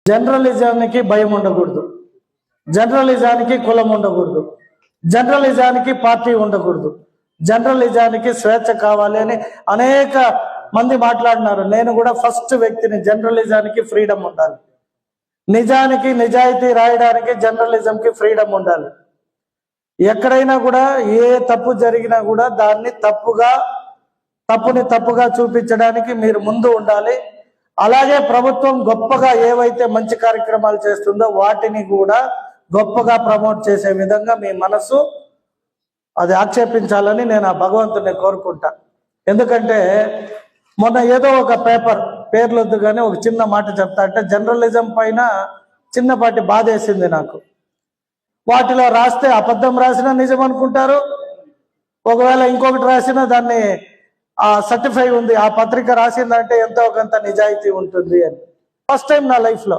జర్నలిజానికి భయం ఉండకూడదు, జర్నలిజానికి కులం ఉండకూడదు, జర్నలిజానికి పార్టీ ఉండకూడదు, జర్నలిజానికి స్వేచ్ఛ కావాలి అని అనేక మంది మాట్లాడినారు. నేను కూడా ఫస్ట్ వ్యక్తిని. జర్నలిజానికి ఫ్రీడమ్ ఉండాలి, నిజానికి నిజాయితీ రాయడానికి జర్నలిజంకి ఫ్రీడమ్ ఉండాలి. ఎక్కడైనా కూడా ఏ తప్పు జరిగినా కూడా దాన్ని తప్పుని తప్పుగా చూపించడానికి మీరు ముందు ఉండాలి. అలాగే ప్రభుత్వం గొప్పగా ఏవైతే మంచి కార్యక్రమాలు చేస్తుందో వాటిని కూడా గొప్పగా ప్రమోట్ చేసే విధంగా మీ మనసు అది ఆక్షేపించాలని నేను ఆ భగవంతుని కోరుకుంటా. ఎందుకంటే మొన్న ఏదో ఒక పేర్లు వద్దు కానీ ఒక చిన్న మాట చెప్తా. అంటే జర్నలిజం పైన చిన్నపాటి బాధ వేసింది నాకు. వాటిలో రాస్తే అబద్ధం రాసినా నిజం అనుకుంటారు, ఒకవేళ ఇంకొకటి రాసినా దాన్ని ఆ సర్టిఫై ఉంది, ఆ పత్రిక రాసిందంటే ఎంతో కొంత నిజాయితీ ఉంటుంది అని. ఫస్ట్ టైం నా లైఫ్లో